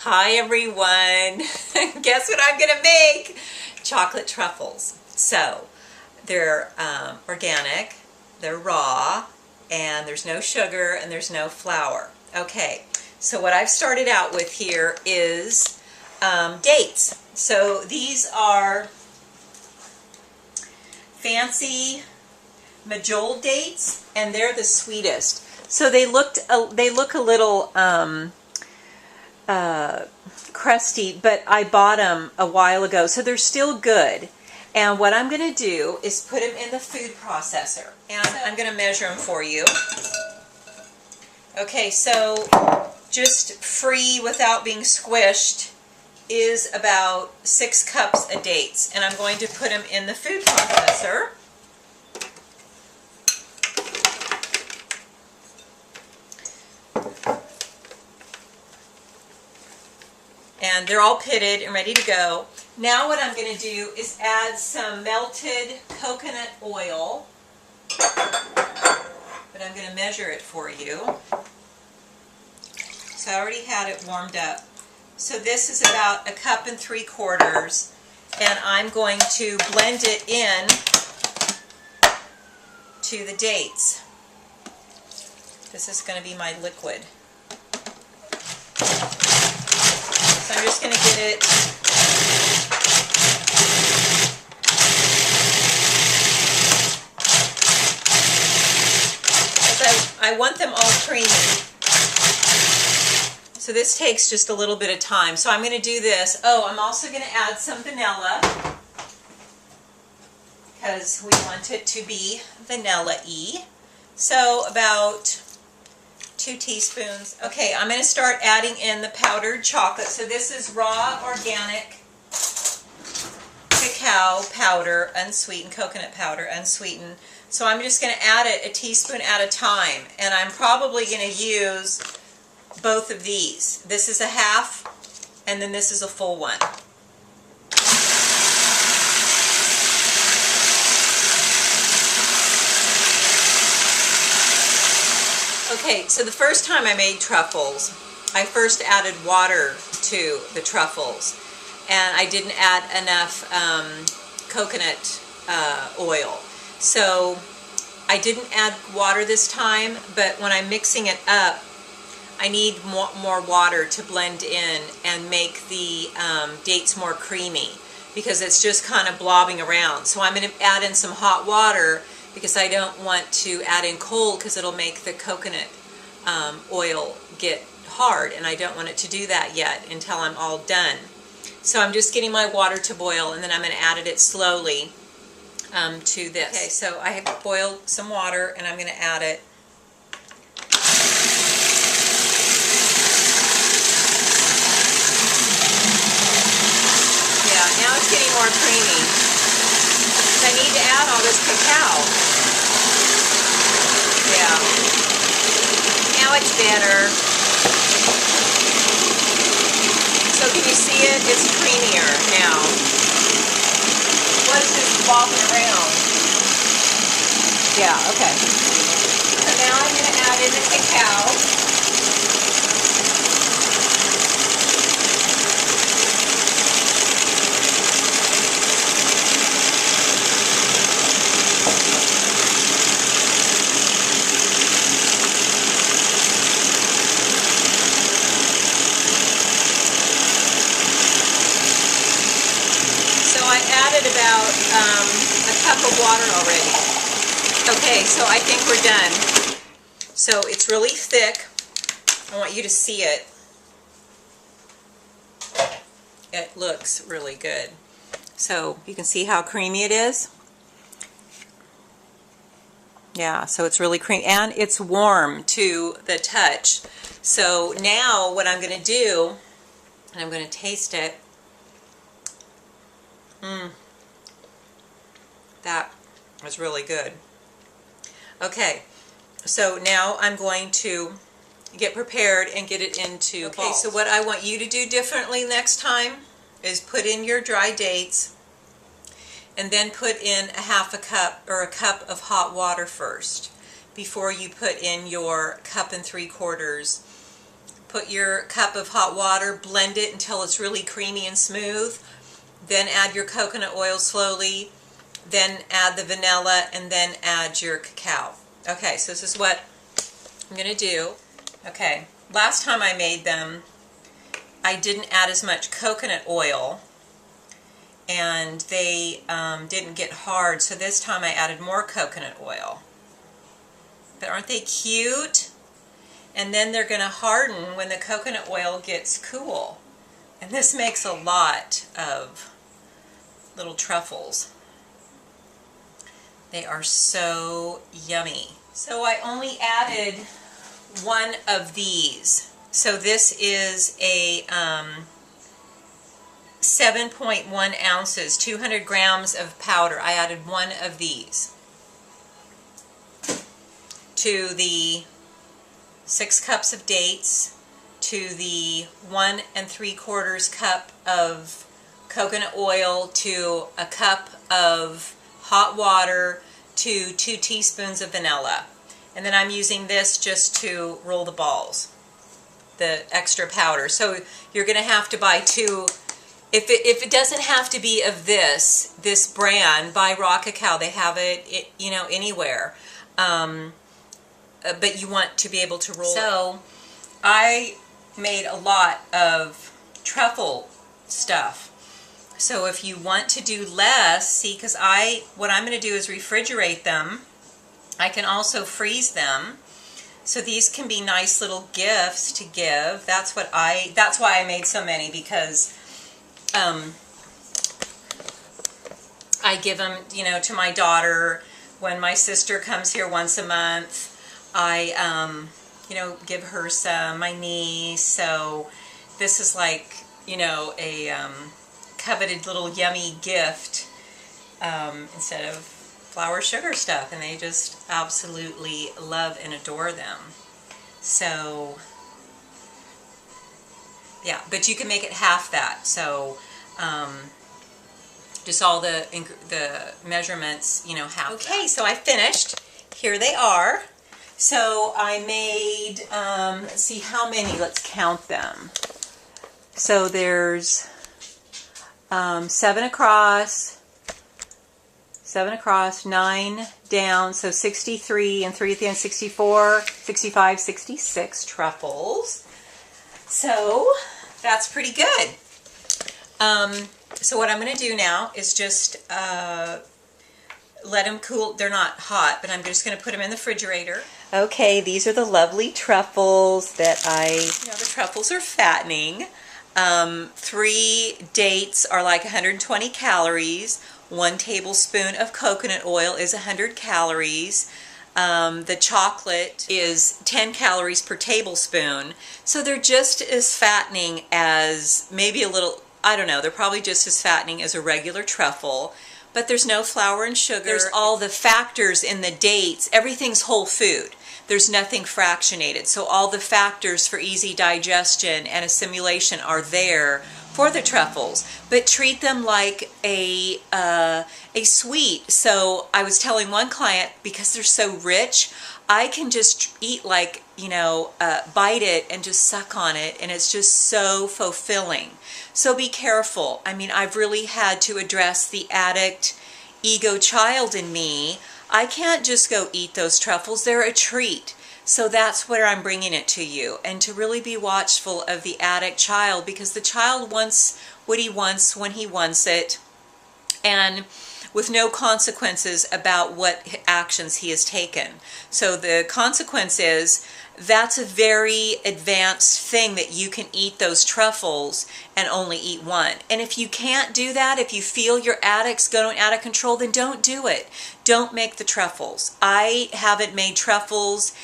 Hi everyone! Guess what I'm gonna make? Chocolate truffles. So they're organic, they're raw, and there's no sugar and there's no flour. Okay, so what I've started out with here is dates. So these are fancy Majol dates, and they're the sweetest. So they look a little crusty, but I bought them a while ago, so they're still good. And what I'm going to do is put them in the food processor, and I'm going to measure them for you. Okay, so just free without being squished is about 6 cups of dates, and I'm going to put them in the food processor. And they're all pitted and ready to go. Now what I'm going to do is add some melted coconut oil, but I'm going to measure it for you. So I already had it warmed up. So this is about 1 3/4 cups, and I'm going to blend it in to the dates. This is going to be my liquid. So I'm just going to get it because I want them all creamy. So this takes just a little bit of time. So I'm going to do this. Oh, I'm also going to add some vanilla because we want it to be vanilla-y. So about 2 teaspoons. Okay, I'm going to start adding in the powdered chocolate. So this is raw organic cacao powder, unsweetened, coconut powder, unsweetened. So I'm just going to add it a teaspoon at a time, and I'm probably going to use both of these. This is a half, and then this is a full one. Okay, so the first time I made truffles, I first added water to the truffles, and I didn't add enough coconut oil. So I didn't add water this time, but when I'm mixing it up, I need more water to blend in and make the dates more creamy, because it's just kind of blobbing around. So I'm going to add in some hot water because I don't want to add in cold because it'll make the coconut oil get hard, and I don't want it to do that yet until I'm all done. So I'm just getting my water to boil, and then I'm going to add it slowly to this. Okay, so I have boiled some water, and I'm going to add it. Yeah, now it's getting more creamy. I need to add all this cacao. Yeah. Now it's better. So can you see it? It's creamier now. What is this bobbing around? Yeah, okay. So now I'm going to add in the cacao. I added about a cup of water already. Okay, so I think we're done. So it's really thick. I want you to see it. It looks really good. So you can see how creamy it is. Yeah, so it's really creamy, and it's warm to the touch. So now what I'm going to do, and I'm going to taste it. That was really good. Okay, so now I'm going to get prepared and get it into balls. Okay, so what I want you to do differently next time is put in your dry dates and then put in a half a cup or a cup of hot water first before you put in your 1 3/4 Put your cup of hot water, blend it until it's really creamy and smooth. Then add your coconut oil slowly. Then add the vanilla, and then add your cacao. Okay, so this is what I'm going to do. Okay, last time I made them, I didn't add as much coconut oil, and they didn't get hard, so this time I added more coconut oil. But aren't they cute? And then they're going to harden when the coconut oil gets cool. And this makes a lot of little truffles. They are so yummy. So I only added one of these. So this is a 7.1 ounces, 200 grams of powder. I added one of these to the 6 cups of dates, to the 1 3/4 cup of coconut oil, to a cup of hot water, to 2 teaspoons of vanilla. And then I'm using this just to roll the balls, the extra powder. So you're going to have to buy 2. If it doesn't have to be of this brand, buy raw cacao. They have it, you know, anywhere. But you want to be able to roll. So I made a lot of truffle stuff. So if you want to do less, see, because what I'm going to do is refrigerate them. I can also freeze them. So these can be nice little gifts to give. That's why I made so many, because I give them, you know, to my daughter. When my sister comes here once a month, I, you know, give her some, my niece. So this is like, you know, a coveted little yummy gift instead of flour sugar stuff, and they just absolutely love and adore them. So yeah, but you can make it half that. So just all the measurements, you know, half. Okay, so I finished. Here they are. So I made, let's see how many, let's count them. So there's 7 across, 9 down, so 63, and 3 at the end, 64, 65, 66 truffles. So that's pretty good. So what I'm going to do now is just let them cool. They're not hot, but I'm just going to put them in the refrigerator. Okay, these are the lovely truffles that the truffles are fattening. 3 dates are like 120 calories. 1 tablespoon of coconut oil is 100 calories. The chocolate is 10 calories per tablespoon. So they're just as fattening as, maybe a little, I don't know, they're probably just as fattening as a regular truffle. But there's no flour and sugar. There's all the factors in the dates. Everything's whole food. There's nothing fractionated. So all the factors for easy digestion and assimilation are there for the truffles. But treat them like a sweet. So I was telling one client, because they're so rich, I can just eat, like, you know, bite it and just suck on it, and it's just so fulfilling. So be careful. I mean, I've really had to address the addict ego child in me. I can't just go eat those truffles. They're a treat. So that's where I'm bringing it to you, and to really be watchful of the addict child, because the child wants what he wants when he wants it, and with no consequences about what actions he has taken. So the consequence is, that's a very advanced thing, that you can eat those truffles and only eat one. And if you can't do that, if you feel your addict's going out of control, then don't do it. Don't make the truffles. I haven't made truffles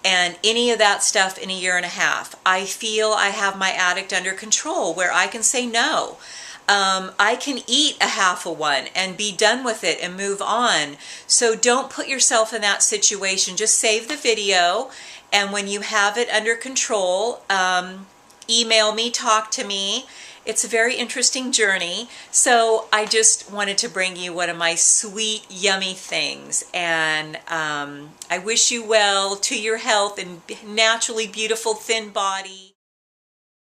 and any of that stuff in a year and a half. I feel I have my addict under control, where I can say no. I can eat a half of one and be done with it and move on. So don't put yourself in that situation. Just save the video, and when you have it under control, email me, talk to me. It's a very interesting journey. So I just wanted to bring you one of my sweet, yummy things. And I wish you well, to your health and naturally beautiful thin body.